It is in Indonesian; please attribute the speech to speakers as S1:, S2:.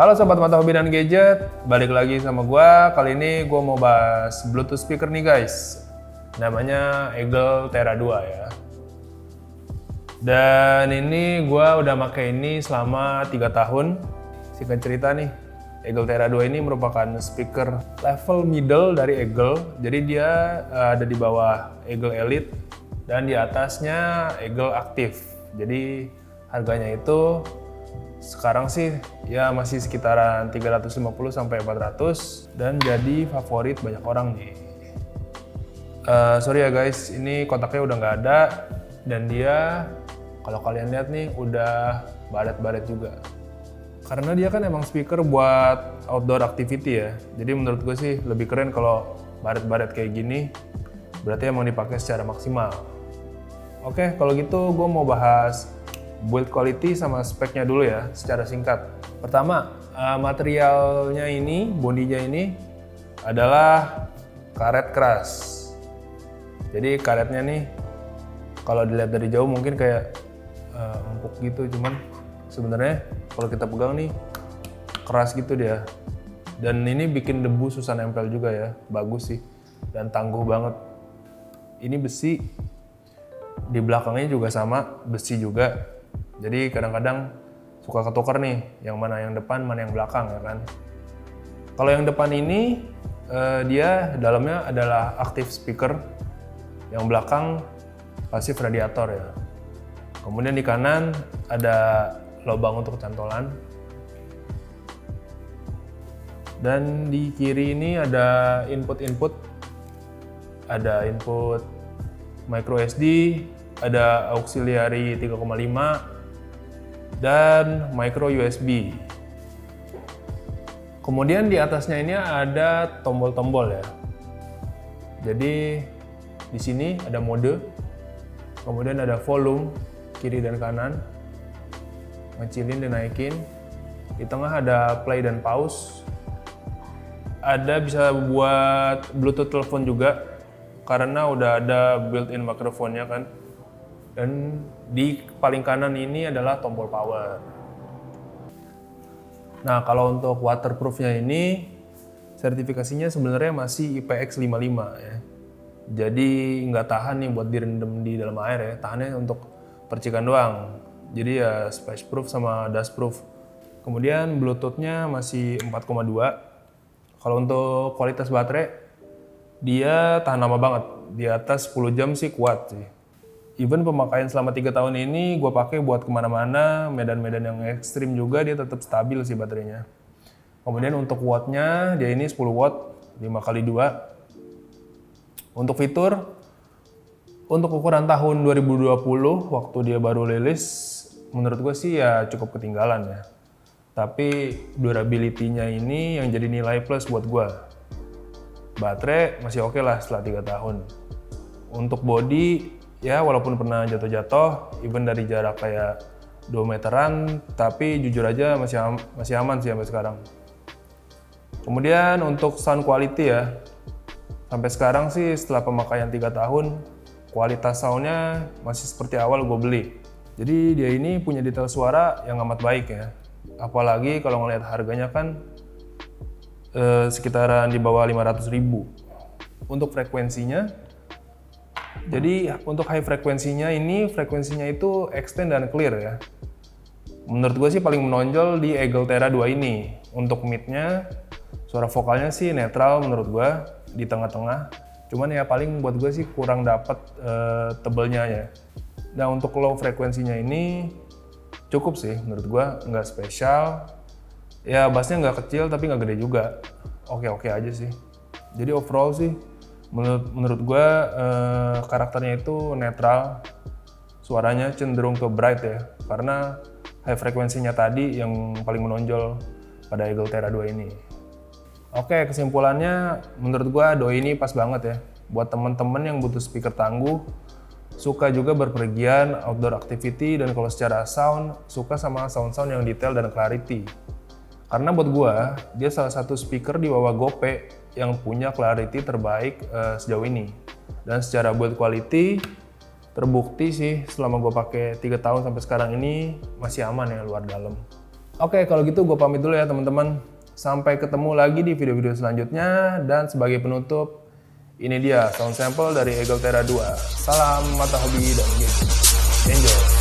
S1: Halo Sobat Mata Hobi dan Gadget, balik lagi sama gua. Kali ini gua mau bahas Bluetooth speaker nih guys. Namanya Eagle Thera 2 ya. Dan ini gua udah pakai ini selama 3 tahun. Singkat cerita nih, Eagle Thera 2 ini merupakan speaker level middle dari Eagle. Jadi dia ada di bawah Eagle Elite dan di atasnya Eagle Active. Jadi harganya itu sekarang sih ya masih sekitaran 350 sampai 400 dan jadi favorit banyak orang nih. Sorry ya guys, ini kotaknya udah nggak ada dan dia kalau kalian lihat nih udah baret-baret juga. Karena dia kan emang speaker buat outdoor activity ya. Jadi menurut gue sih lebih keren kalau baret-baret kayak gini. Berarti emang dipakai secara maksimal. Oke, kalau gitu gue mau bahas build quality sama speknya dulu ya, secara singkat. Pertama, materialnya ini, bodinya ini adalah karet keras. Jadi karetnya nih, kalau dilihat dari jauh mungkin kayak empuk gitu, cuman sebenarnya kalau kita pegang nih keras gitu dia. Dan ini bikin debu susah nempel juga ya, bagus sih dan tangguh banget. Ini besi, di belakangnya juga sama, besi juga. Jadi kadang-kadang suka ketukar nih, yang mana yang depan, mana yang belakang ya kan. Kalau yang depan ini dia dalamnya adalah active speaker, yang belakang pasif radiator ya. Kemudian di kanan ada lubang untuk cantolan. Dan di kiri ini ada input-input, ada input micro SD, ada auxiliary 3,5, dan micro USB. Kemudian di atasnya ini ada tombol-tombol ya. Jadi di sini ada mode, kemudian ada volume kiri dan kanan, ngecilin dan naikin. Di tengah ada play dan pause. Ada bisa buat Bluetooth telepon juga karena udah ada built-in microphone-nya kan. Dan di paling kanan ini adalah tombol power. Nah, kalau untuk waterproof-nya ini sertifikasinya sebenarnya masih IPX55 ya. Jadi nggak tahan nih buat direndam di dalam air ya, tahannya untuk percikan doang. Jadi ya splash-proof sama dust-proof. Kemudian Bluetooth-nya masih 4,2. Kalau untuk kualitas baterai, dia tahan lama banget. Di atas 10 jam sih kuat sih. Even pemakaian selama 3 tahun ini gue pakai buat kemana-mana, medan-medan yang ekstrim juga dia tetap stabil sih baterainya. Kemudian untuk wattnya dia ini 10 watt 5x2. Untuk fitur, untuk ukuran tahun 2020 waktu dia baru rilis, menurut gue sih ya cukup ketinggalan ya. Tapi durability-nya ini yang jadi nilai plus buat gue. Baterai masih oke lah setelah 3 tahun. Untuk body, ya walaupun pernah jatuh-jatuh, even dari jarak kayak 2 meteran, tapi jujur aja masih aman sih sampai sekarang. Kemudian untuk sound quality ya, sampai sekarang sih setelah pemakaian 3 tahun, kualitas soundnya masih seperti awal gue beli. Jadi dia ini punya detail suara yang amat baik ya. Apalagi kalau ngelihat harganya kan sekitaran di bawah 500.000. Untuk frekuensinya, jadi untuk high frekuensinya ini, frekuensinya itu extend dan clear ya. Menurut gue sih paling menonjol di Eagle Thera 2 ini. Untuk mid-nya, suara vokalnya sih netral menurut gue, di tengah-tengah. Cuman ya paling buat gue sih kurang dapet tebelnya ya. Nah untuk low frekuensinya ini cukup sih menurut gue, nggak spesial. Ya bassnya nggak kecil tapi nggak gede juga. Oke-oke aja sih. Jadi overall sih, menurut gue karakternya itu netral, suaranya cenderung ke bright ya, karena high frekuensinya tadi yang paling menonjol pada Eagle Thera 2 ini. Oke, kesimpulannya menurut gue Doi ini pas banget ya buat temen-temen yang butuh speaker tangguh, suka juga berpergian, outdoor activity, dan kalau secara sound, suka sama sound-sound yang detail dan clarity. Karena buat gue, dia salah satu speaker di bawah Gope yang punya clarity terbaik sejauh ini. Dan secara build quality, terbukti sih selama gue pakai 3 tahun sampai sekarang ini masih aman ya luar dalam. Oke, kalau gitu gue pamit dulu ya teman-teman. Sampai ketemu lagi di video-video selanjutnya. Dan sebagai penutup, ini dia sound sample dari Eagle Terra 2. Salam mata hobi dan gadget. Enjoy!